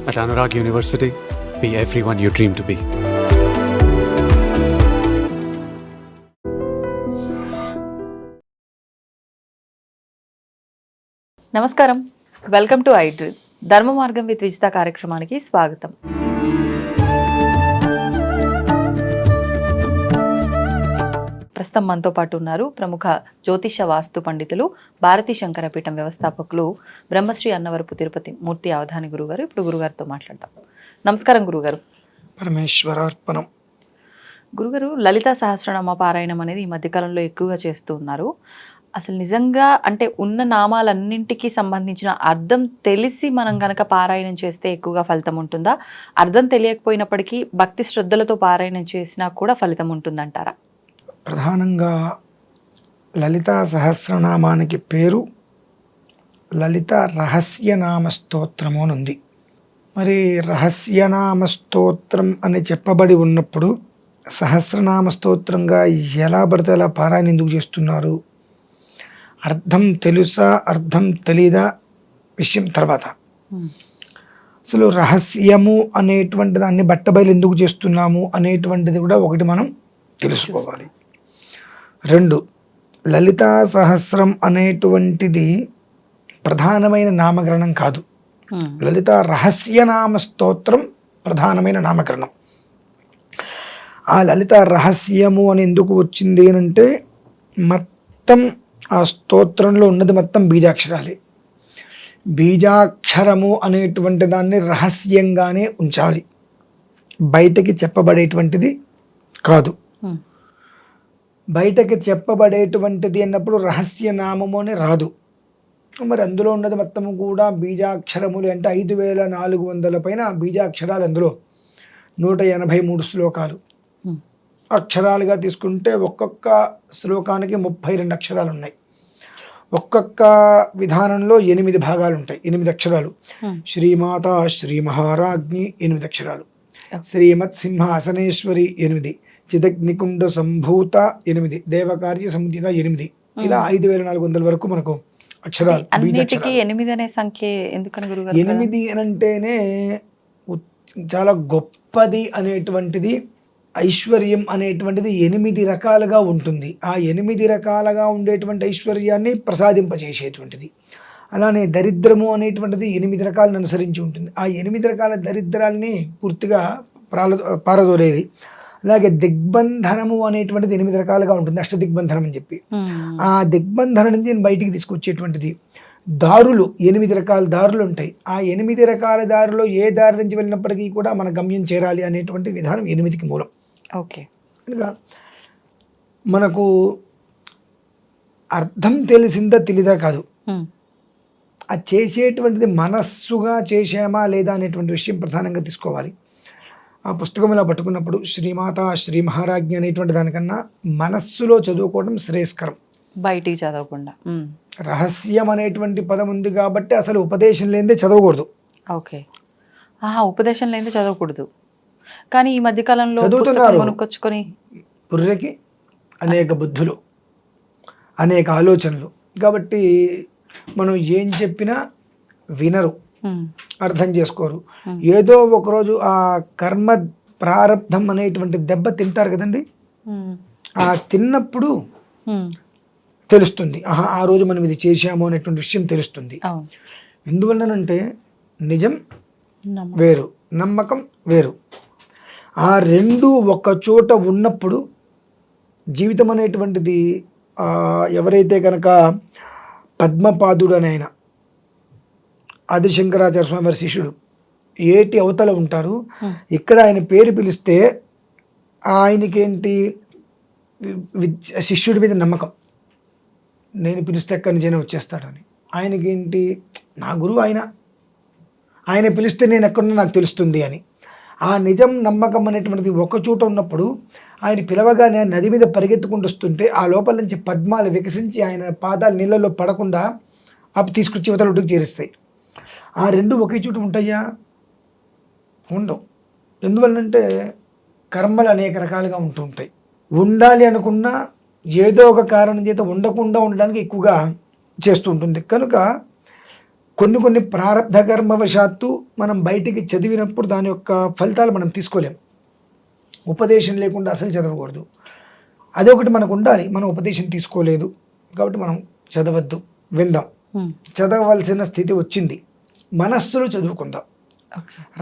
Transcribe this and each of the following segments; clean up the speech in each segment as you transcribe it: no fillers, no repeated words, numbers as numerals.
At Anurag University, be everyone you dream to be. నమస్కారం, welcome to iDream. ధర్మ మార్గం with Vijitha కార్యక్రమానికి స్వాగతం. ప్రస్తుతం మనతో పాటు ఉన్నారు ప్రముఖ జ్యోతిష వాస్తు పండితులు, భారతీ శంకరపీఠం వ్యవస్థాపకులు, బ్రహ్మశ్రీ అన్నవరపు తిరుపతి మూర్తి అవధాని గురుగారు. ఇప్పుడు గురుగారితో మాట్లాడతాం. నమస్కారం గురుగారు. పరమేశ్వరార్పణం. గురుగారు, లలితా సహస్రనామ పారాయణం అనేది ఈ మధ్యకాలంలో ఎక్కువగా చేస్తూ ఉన్నారు. అసలు నిజంగా అంటే ఉన్న నామాలన్నింటికి సంబంధించిన అర్థం తెలిసి మనం కనుక పారాయణం చేస్తే ఎక్కువగా ఫలితం ఉంటుందా? అర్థం తెలియకపోయినప్పటికీ భక్తి శ్రద్ధలతో పారాయణం చేసినా కూడా ఫలితం ఉంటుందంటారా? ప్రధానంగా లలితా సహస్రనామానికి పేరు లలిత రహస్యనామ స్తోత్రము అని ఉంది. మరి రహస్యనామ స్తోత్రం అని చెప్పబడి ఉన్నప్పుడు సహస్రనామ స్తోత్రంగా ఎలా పడితే అలా పారాయణ ఎందుకు చేస్తున్నారు? అర్థం తెలుసా, అర్థం తెలీదా విషయం తర్వాత. అసలు రహస్యము అనేటువంటి దాన్ని బట్టబయలు ఎందుకు చేస్తున్నాము అనేటువంటిది కూడా ఒకటి మనం తెలుసుకోవాలి. 2, లలితా సహస్రం అనేటువంటిది ప్రధానమైన నామకరణం కాదు. లలిత రహస్యనామ స్తోత్రం ప్రధానమైన నామకరణం. ఆ లలిత రహస్యము అని ఎందుకు వచ్చింది అంటే మొత్తం ఆ స్తోత్రంలో ఉన్నది మొత్తం బీజాక్షరాలే. బీజాక్షరము అనేటువంటి దాన్ని రహస్యంగానే ఉంచాలి, బయటకి చెప్పబడేటువంటిది కాదు. బయటకి చెప్పబడేటువంటిది అన్నప్పుడు రహస్య నామము అని రాదు. మరి అందులో ఉన్నది మొత్తము కూడా బీజాక్షరములు అంటే 5400 పైన బీజాక్షరాలు. అందులో 183 శ్లోకాలు. అక్షరాలుగా తీసుకుంటే ఒక్కొక్క శ్లోకానికి 32 అక్షరాలు ఉన్నాయి. ఒక్కొక్క విధానంలో 8 భాగాలు ఉంటాయి, 8 అక్షరాలు. శ్రీమాత శ్రీ మహారాజ్ఞి 8 అక్షరాలు, శ్రీమత్ సింహాసనేశ్వరి 8, చిదగ్నికుండ సంభూత 8, దేవకార్య సముదిత 8, ఇలా 5400 వరకు మనకు అక్షరాలు. అన్నిటికీ 8 అనే సంఖ్య ఎందుకని గురుగారు? 8 అంటేనే చాలా గొప్పది అనేటువంటిది, ఐశ్వర్యం అనేటువంటిది 8 రకాలుగా ఉంటుంది. ఆ 8 రకాలుగా ఉండేటువంటి ఐశ్వర్యాన్ని ప్రసాదింపజేసేటువంటిది. అలానే దరిద్రము అనేటువంటిది 8 రకాలను అనుసరించి ఉంటుంది. ఆ 8 రకాల దరిద్రాల్ని పూర్తిగా పారదోలేది. అలాగే దిగ్బంధనము అనేటువంటిది 8 రకాలుగా ఉంటుంది, అష్టదిగ్బంధనం అని చెప్పి. ఆ దిగ్బంధనం నుంచి బయటికి తీసుకొచ్చేటువంటిది. దారులు 8 రకాల దారులు ఉంటాయి. ఆ 8 రకాల దారిలో ఏ దారి నుంచి వెళ్ళినప్పటికీ కూడా మన గమ్యం చేరాలి అనేటువంటి విధానం 8కి మూలం. ఓకే. కనుక మనకు అర్థం తెలిసిందా తెలీదా కాదు, అది చేసేటువంటిది మనస్సుగా చేసామా లేదా అనేటువంటి విషయం ప్రధానంగా తీసుకోవాలి. ఆ పుస్తకం ఇలా పట్టుకున్నప్పుడు శ్రీమాత శ్రీ మహారాజ్ఞి అనేటువంటి దానికన్నా మనస్సులో చదువుకోవడం శ్రేయస్కరం, బయటికి చదవకుండా. రహస్యం అనేటువంటి పదం ఉంది కాబట్టి అసలు ఉపదేశం లేనిదే చదవకూడదు. ఓకే. ఉపదేశం లేనిదే చదవకూడదు. కానీ ఈ మధ్యకాలంలో చదువుతున్నారు. కొనుక్కొచ్చుకొని బుర్రకి అనేక బుద్ధులు, అనేక ఆలోచనలు, కాబట్టి మనం ఏం చెప్పినా వినరు, అర్థం చేసుకోరు. ఏదో ఒకరోజు ఆ కర్మ ప్రారంధం అనేటువంటి దెబ్బ తింటారు కదండి. ఆ తిన్నప్పుడు తెలుస్తుంది, ఆ రోజు మనం ఇది చేశాము అనేటువంటి విషయం తెలుస్తుంది. ఎందువల్లనంటే నిజం వేరు, నమ్మకం వేరు. ఆ రెండు ఒక చోట ఉన్నప్పుడు జీవితం అనేటువంటిది, ఎవరైతే కనుక పద్మపాదుడు అని ఆయన ఆదిశంకరాచార్య స్వామి వారి శిష్యుడు, ఏటి అవతల ఉంటారు. ఇక్కడ ఆయన పేరు పిలిస్తే ఆయనకేంటి, శిష్యుడి మీద నమ్మకం, నేను పిలిస్తే ఎక్కడి నుంచైనా వచ్చేస్తాడని. ఆయనకేంటి, నా గురువు ఆయన పిలిస్తే నేను ఎక్కడున్నా నాకు తెలుస్తుంది అని. ఆ నిజం నమ్మకం అనేటువంటిది ఒక చోట ఉన్నప్పుడు ఆయన పిలవగానే నది మీద పరిగెత్తుకుంటూ వస్తుంటే ఆ లోపల నుంచి పద్మాలు వికసించి ఆయన పాదాలు నీళ్ళలో పడకుండా అవి తీసుకొచ్చి ఇవతల ఒడ్డుకు చేరుస్తాయి. ఆ రెండు ఒకే చోట ఉంటాయా? ఉండవు. ఎందువల్లంటే కర్మలు అనేక రకాలుగా ఉంటూ ఉంటాయి. ఉండాలి అనుకున్నా ఏదో ఒక కారణం చేత ఉండకుండా ఉండడానికి ఎక్కువగా చేస్తూ ఉంటుంది. కనుక కొన్ని కొన్ని ప్రారంధ కర్మవశాత్తు మనం బయటికి చదివినప్పుడు దాని యొక్క ఫలితాలు మనం తీసుకోలేం. ఉపదేశం లేకుండా అసలు చదవకూడదు. అదొకటి మనకు ఉండాలి. మనం ఉపదేశం తీసుకోలేదు కాబట్టి మనం చదవద్దు, విందాం. చదవవలసిన స్థితి వచ్చింది, మనస్సులో చదువుకుందాం.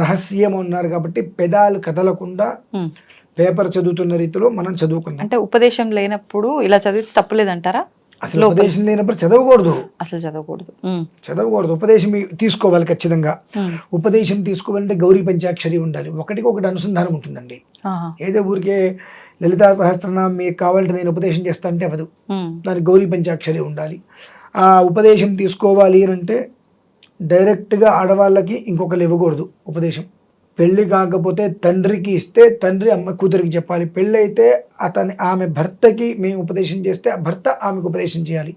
రహస్యం ఉన్నారు కాబట్టి పెదాలు కదలకుండా పేపర్ చదువుతున్న రీతిలో మనం చదువుకుందాం. అంటే ఉపదేశం లేనప్పుడు ఇలా చదివితే తప్పులేదంటారా? అసలు ఉపదేశం లేనప్పుడు చదవకూడదు, అసలు చదవకూడదు. చదవకూడదు. ఉపదేశం తీసుకోవాలి ఖచ్చితంగా. ఉపదేశం తీసుకోవాలంటే గౌరీ పంచాక్షరి ఉండాలి. ఒకటికి ఒకటి అనుసంధానం ఉంటుందండి. ఏదో ఊరికే లలితా సహస్రనామం మీకు కావాలంటే నేను ఉపదేశం చేస్తా అంటే అవదు. దానికి గౌరీ పంచాక్షరి ఉండాలి. ఆ ఉపదేశం తీసుకోవాలి అని అంటే డైరెక్ట్గా ఆడవాళ్ళకి ఇంకొకరు ఇవ్వకూడదు ఉపదేశం. పెళ్లి కాకపోతే తండ్రికి ఇస్తే తండ్రి అమ్మ కూతురికి చెప్పాలి. పెళ్ళి అయితే ఆమె భర్తకి మేము ఉపదేశం చేస్తే ఆ భర్త ఆమెకు ఉపదేశం చేయాలి.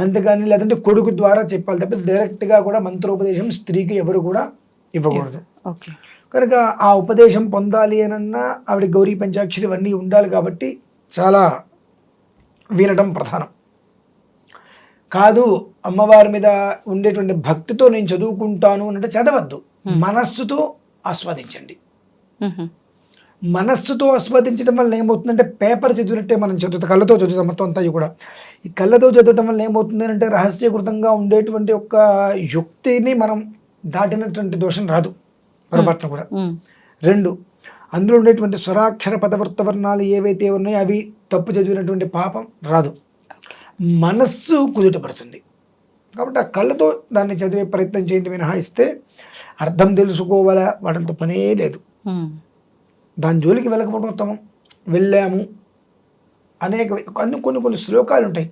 అంతేగాని లేదంటే కొడుకు ద్వారా చెప్పాలి తప్ప డైరెక్ట్గా కూడా మంత్రోపదేశం స్త్రీకి ఎవరు కూడా ఇవ్వకూడదు. కనుక ఆ ఉపదేశం పొందాలి అనన్నా ఆవిడ గౌరీ పంచాక్షరి ఇవన్నీ ఉండాలి. కాబట్టి చాలా వినటం ప్రధానం కాదు. అమ్మవారి మీద ఉండేటువంటి భక్తితో నేను చదువుకుంటాను అంటే చదవద్దు, మనస్సుతో ఆస్వాదించండి. మనస్సుతో ఆస్వాదించడం వల్ల ఏమవుతుందంటే పేపర్ చదివినట్టే మనం చదువుతాం, కళ్ళతో చదువుతాం మొత్తం అంతా కూడా. ఈ కళ్ళతో చదవటం వల్ల ఏమవుతుంది అంటే రహస్యకృతంగా ఉండేటువంటి ఒక యుక్తిని మనం దాటినటువంటి దోషం రాదు పొరపాటున కూడా. 2, అందులో ఉండేటువంటి స్వరాక్షర పదవృత్త వర్ణాలు ఏవైతే ఉన్నాయో అవి తప్పు చదివినటువంటి పాపం రాదు. మనస్సు కుదుటపడుతుంది. కాబట్టి ఆ కళ్ళతో దాన్ని చదివే ప్రయత్నం చేయండి మినహాయిస్తే అర్థం తెలుసుకోవాలా వాటితో పనే లేదు. దాని జోలికి వెళ్ళకపోవడం ఉత్తమం. వెళ్ళాము అనేక కొన్ని శ్లోకాలు ఉంటాయి.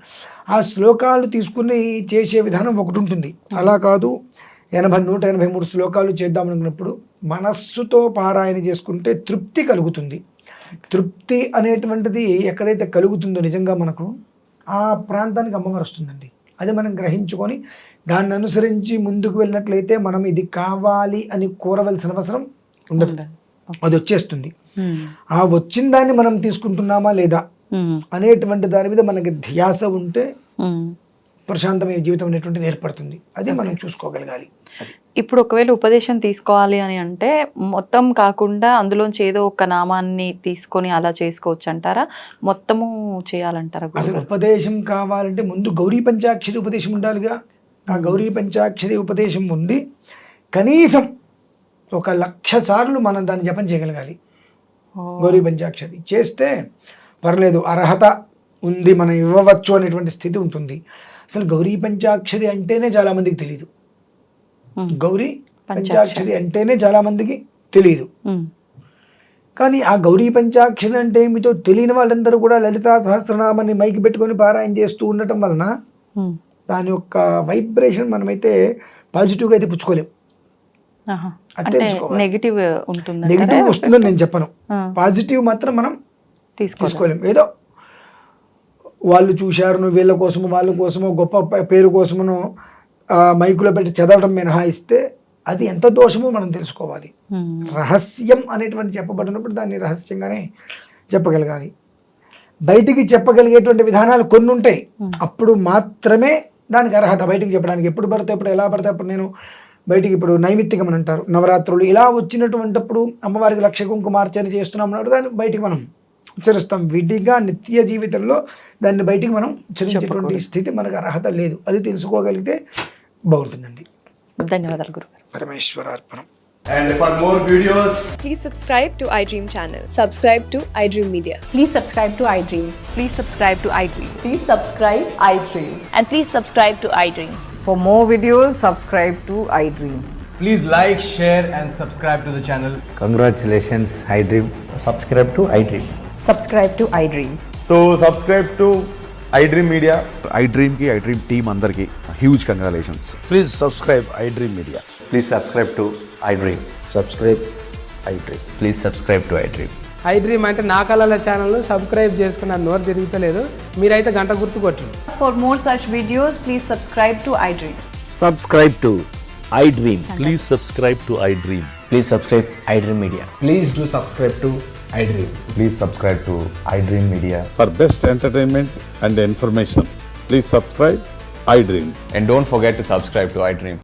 ఆ శ్లోకాలు తీసుకుని చేసే విధానం ఒకటి ఉంటుంది. అలా కాదు 183 శ్లోకాలు చేద్దామనుకున్నప్పుడు మనస్సుతో పారాయణ చేసుకుంటే తృప్తి కలుగుతుంది. తృప్తి అనేటువంటిది ఎక్కడైతే కలుగుతుందో నిజంగా మనకు ఆ ప్రాంతానికి అమ్మవారు వస్తుందండి. అది మనం గ్రహించుకొని దాన్ని అనుసరించి ముందుకు వెళ్ళినట్లయితే మనం ఇది కావాలి అని కోరవలసిన అవసరం ఉండదు, అది వచ్చేస్తుంది. ఆ వచ్చిన దాన్ని మనం తీసుకుంటున్నామా లేదా అనేటువంటి దాని మీద మనకి ధ్యాస ఉంటే ప్రశాంతమైన జీవితం అనేటువంటిది ఏర్పడుతుంది. అది మనం చూసుకోగలగాలి. ఇప్పుడు ఒకవేళ ఉపదేశం తీసుకోవాలి అని అంటే మొత్తం కాకుండా అందులోంచి ఏదో ఒక నామాన్ని తీసుకొని అలా చేసుకోవచ్చు అంటారా? మొత్తము చేయాలంటారా? అసలు ఉపదేశం కావాలంటే ముందు గౌరీ పంచాక్షరి ఉపదేశం ఉండాలిగా. ఆ గౌరీ పంచాక్షరి ఉపదేశం ఉండి కనీసం 1,00,000 సార్లు మనం దాన్ని జపం చేయగలగాలి. గౌరీ పంచాక్షరి చేస్తే పర్లేదు, అర్హత ఉంది, మనం ఇవ్వవచ్చు అనేటువంటి స్థితి ఉంటుంది. అసలు గౌరీ పంచాక్షరి అంటేనే చాలా మందికి తెలియదు. గౌరీ పంచాక్షరి అంటేనే చాలా మందికి తెలియదు. కానీ ఆ గౌరీ పంచాక్షరి అంటే ఏమిటో తెలియని వాళ్ళందరూ కూడా లలితా సహస్రనామాన్ని మైకి పెట్టుకొని పారాయణ చేస్తూ ఉండటం వలన దాని యొక్క వైబ్రేషన్ మనమైతే పాజిటివ్గా అయితే పుచ్చుకోలేం. నెగిటివ్ వస్తుందని నేను చెప్పను, పాజిటివ్ మాత్రం మనం తీసుకోలేం. ఏదో వాళ్ళు చూశారు, నువ్వు వీళ్ళ కోసము వాళ్ళ కోసమో గొప్ప పేరు కోసమునో మైకులో పెట్టి చదవడం మినహాయిస్తే అది ఎంత దోషమో మనం తెలుసుకోవాలి. రహస్యం అనేటువంటి చెప్పబడినప్పుడు దాన్ని రహస్యంగానే చెప్పగలగాలి. బయటికి చెప్పగలిగేటువంటి విధానాలు కొన్ని ఉంటాయి, అప్పుడు మాత్రమే దానికి అర్హత బయటికి చెప్పడానికి. ఎప్పుడు పడితే ఎప్పుడు ఎలా పడితే అప్పుడు నేను బయటికి, ఇప్పుడు నైమిత్తికం అని అంటారు, నవరాత్రులు ఇలా వచ్చినటువంటిప్పుడు అమ్మవారికి 1,00,000 కుంకుమార్చన చేస్తున్నాం అన్నప్పుడు దాన్ని బయటికి మనం ఉచ్చరిస్తాం. విడిగా నిత్య జీవితంలో దాన్ని బయటికి మనం ఉచ్చరించేటువంటి స్థితి మనకు అర్హత లేదు. అది తెలుసుకోగలిగితే బాగుంటుందండి. ధన్యవాదాలు గురుగారు. పరమేశ్వరార్పణం. And for more videos, please subscribe to iDream channel. Subscribe to iDream Media. Please subscribe to iDream. Please subscribe to iDream. Please subscribe iDream. And please subscribe to iDream. For more videos, subscribe to iDream. please like, share and subscribe to the channel. Congratulations, iDream. Subscribe to iDream. Subscribe to iDream. So subscribe to iDream Media. iDream ki iDream team andarki huge congratulations. Please subscribe iDream Media. Please subscribe to iDream. Subscribe iDream. Please subscribe to iDream. iDream అంటే నా కళల channel subscribe చేసుకున్న నోరు తిరుగుతలేదు, మీరైతే గంట గుర్తు కొట్టండి. For more such videos, please subscribe to iDream. Subscribe to iDream. Please subscribe to iDream. Please subscribe iDream Media. Please do subscribe to iDream. Please subscribe to iDream Media. For best entertainment and information, please subscribe iDream. And don't forget to subscribe to iDream.